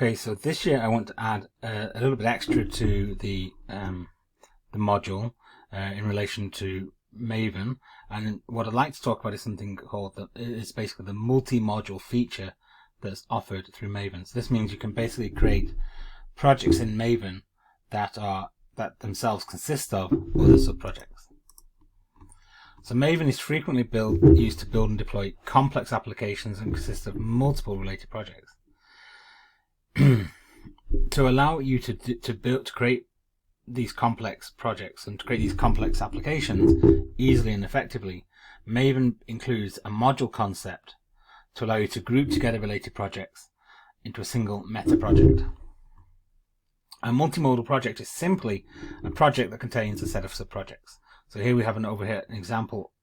Okay, so this year I want to add a little bit extra to the module in relation to Maven, and what I'd like to talk about is something called is basically the multi-module feature that's offered through Maven. So this means you can basically create projects in Maven that themselves consist of other sub-projects. So Maven is frequently used to build and deploy complex applications and consists of multiple related projects. To allow you to create these complex projects and to create these complex applications easily and effectively, Maven includes a module concept to allow you to group together related projects into a single meta project. A multimodal project is simply a project that contains a set of sub-projects. So here we have an example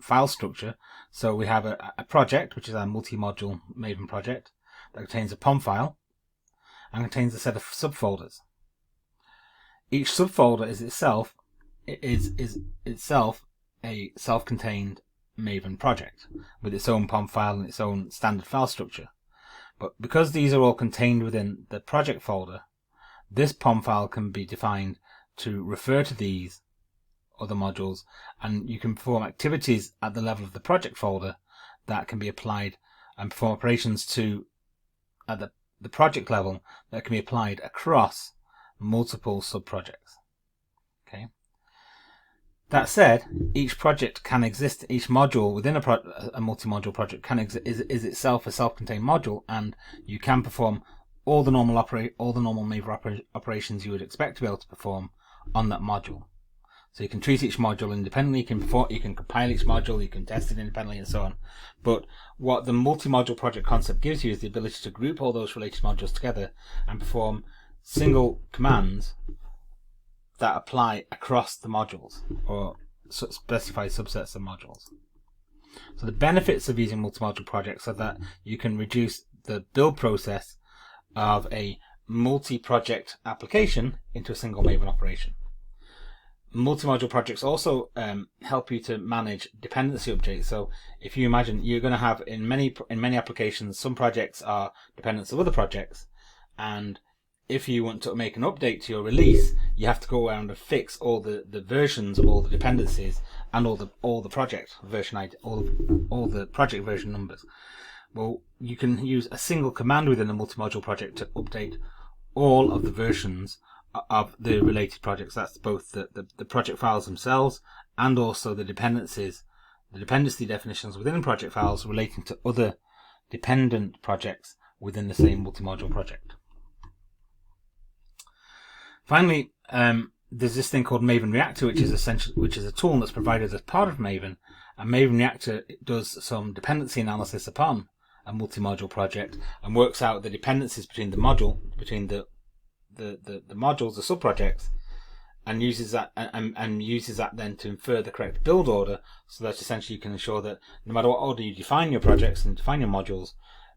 file structure. So we have a project, which is our multi-module Maven project, that contains a POM file and contains a set of subfolders. Each subfolder is itself a self-contained Maven project with its own POM file and its own standard file structure. But because these are all contained within the project folder, this POM file can be defined to refer to these other modules, and you can perform activities at the level of the project folder that can be applied and perform operations at the project level that can be applied across multiple sub-projects. Okay. That said, each project can exist, each module within a multi-module project is itself a self-contained module, and you can perform all the normal Maven operations you would expect to be able to perform on that module. So you can treat each module independently, you can compile each module, you can test it independently, and so on. But what the multi-module project concept gives you is the ability to group all those related modules together and perform single commands that apply across the modules or specified subsets of modules. So the benefits of using multi-module projects are that you can reduce the build process of a multi-project application into a single Maven operation. Multi-module projects also help you to manage dependency updates. So if you imagine, you're going to have in many applications, some projects are dependents of other projects, and if you want to make an update to your release, you have to go around and fix all the versions of all the dependencies and all the project version ID, all the project version numbers. Well, you can use a single command within a multi-module project to update all of the versions of the related projects. That's both the project files themselves and also the dependency definitions within the project files relating to other dependent projects within the same multi-module project. Finally, there's this thing called Maven Reactor, which is a tool that's provided as part of Maven, and Maven Reactor does some dependency analysis upon a multi-module project and works out the dependencies between the modules, the sub-projects, and uses that then to infer the correct build order, so that essentially you can ensure that no matter what order you define your projects and define your modules,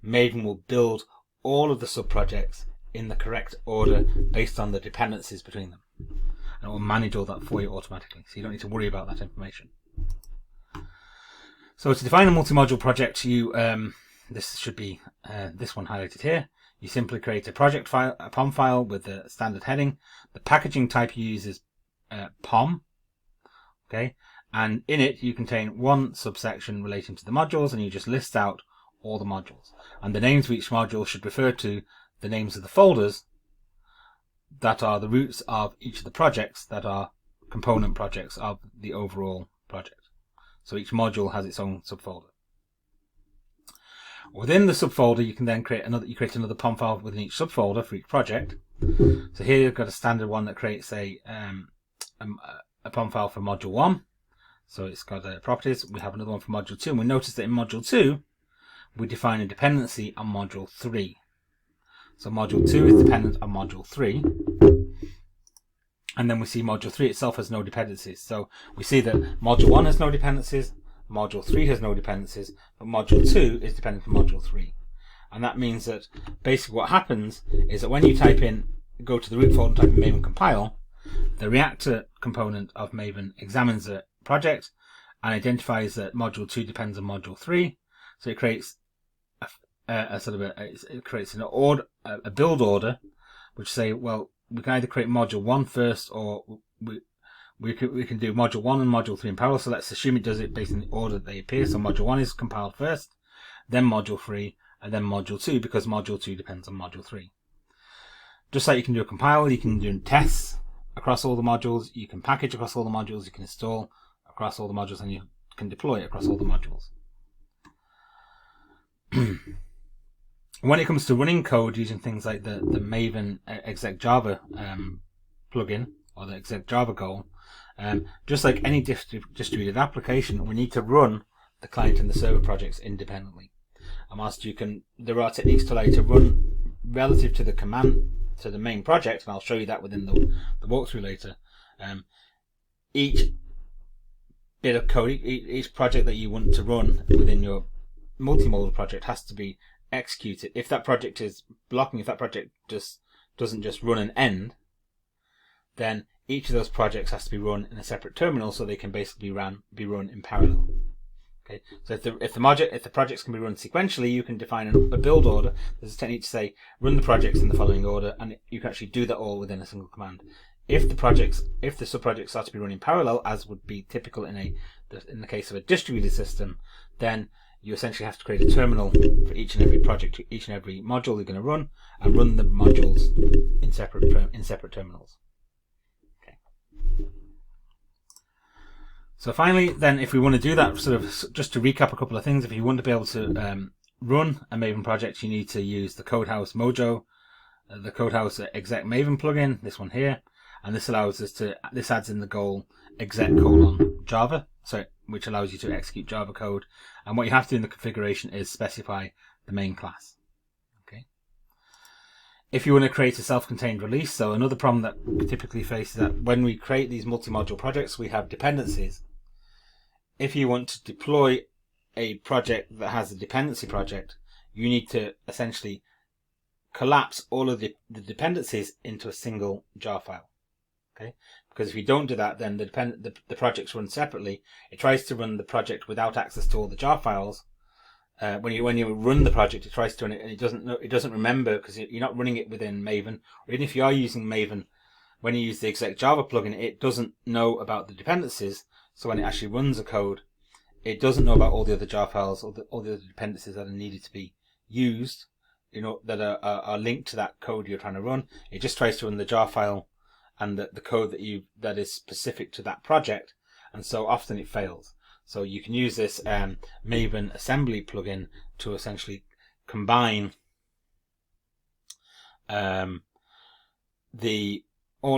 Maven will build all of the sub-projects in the correct order based on the dependencies between them, and it will manage all that for you automatically, so you don't need to worry about that information. So to define a multi-module project, this should be this one highlighted here. You simply create a project file, a POM file with a standard heading. The packaging type you use is POM, okay, and in it you contain one subsection relating to the modules, and you just list out all the modules, and the names of each module should refer to the names of the folders that are the roots of each of the projects that are component projects of the overall project. So each module has its own subfolder. Within the subfolder, you can then create another POM file within each subfolder for each project. So here you've got a standard one that creates a POM file for module 1. So it's got properties. We have another one for module 2, and we notice that in module 2 we define a dependency on module 3. So module 2 is dependent on module 3, and then we see module 3 itself has no dependencies. So we see that module 1 has no dependencies, module 3 has no dependencies, but module 2 is dependent on module 3. And that means that basically what happens is that when you go to the root folder and type in Maven compile, the reactor component of Maven examines the project and identifies that module 2 depends on module 3. So it creates it creates an order, a build order, which say, well, we can either create module 1 first, or we can do module 1 and module 3 in parallel. So let's assume it does it based on the order that they appear. So module 1 is compiled first, then module 3, and then module 2, because module 2 depends on module 3. Just like you can do a compile, you can do tests across all the modules, you can package across all the modules, you can install across all the modules, and you can deploy across all the modules. When it comes to running code using things like the Maven exec Java plugin, or the exec Java goal, just like any distributed application, we need to run the client and the server projects independently. And whilst there are techniques to allow you to run relative to the command, to the main project, and I'll show you that within the walkthrough later. Each bit of code, each project that you want to run within your multimodal project has to be executed. If that project is blocking, if that project doesn't just run and end, then each of those projects has to be run in a separate terminal, so they can basically be run in parallel. Okay, so if the projects can be run sequentially, you can define a build order. There's a technique to say run the projects in the following order, and you can actually do that all within a single command. If the subprojects are to be run in parallel, as would be typical in the case of a distributed system, then you essentially have to create a terminal for each and every project, each and every module you're going to run, and run the modules in separate terminals. Okay. So finally, then, if we want to do that, sort of just to recap a couple of things, if you want to be able to run a Maven project, you need to use the Codehouse Mojo, the Codehouse exec Maven plugin, this one here, and this allows us to, this adds in the goal exec::Java, so which allows you to execute Java code. And what you have to do in the configuration is specify the main class. Okay. If you want to create a self-contained release, so another problem that we typically face is that when we create these multi-module projects, we have dependencies. If you want to deploy a project that has a dependency project, you need to essentially collapse all of the dependencies into a single jar file. Okay, because if you don't do that, then the projects run separately. It tries to run the project without access to all the jar files. When you run the project, it tries to run it, and it doesn't remember, because you're not running it within Maven. Or even if you are using Maven, when you use the exec Java plugin, it doesn't know about the dependencies. So when it actually runs a code, it doesn't know about all the other jar files, or all the other dependencies that are needed to be used, that are linked to that code you're trying to run. It just tries to run the jar file and the code that is specific to that project, and so often it fails. So you can use this Maven assembly plugin to essentially combine all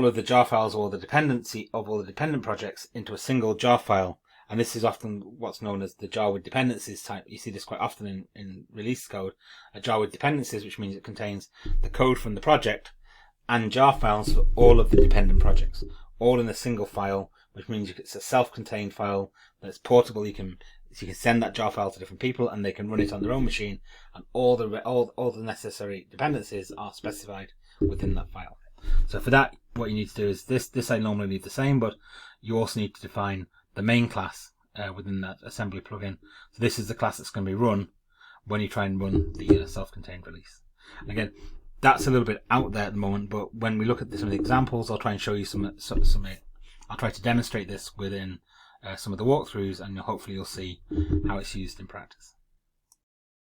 of the jar files, or the dependency of all the dependent projects, into a single jar file. And this is often what's known as the jar with dependencies type. You see this quite often in release code, a jar with dependencies, which means it contains the code from the project and jar files for all of the dependent projects, all in a single file, which means it's a self-contained file that's portable. You can send that jar file to different people, and they can run it on their own machine, and all the necessary dependencies are specified within that file. So for that, what you need to do is this I normally leave the same, but you also need to define the main class within that assembly plugin. So this is the class that's going to be run when you try and run the self-contained release. And again, that's a little bit out there at the moment, but when we look at some of the examples, I'll try and show you I'll try to demonstrate this within some of the walkthroughs, and hopefully you'll see how it's used in practice.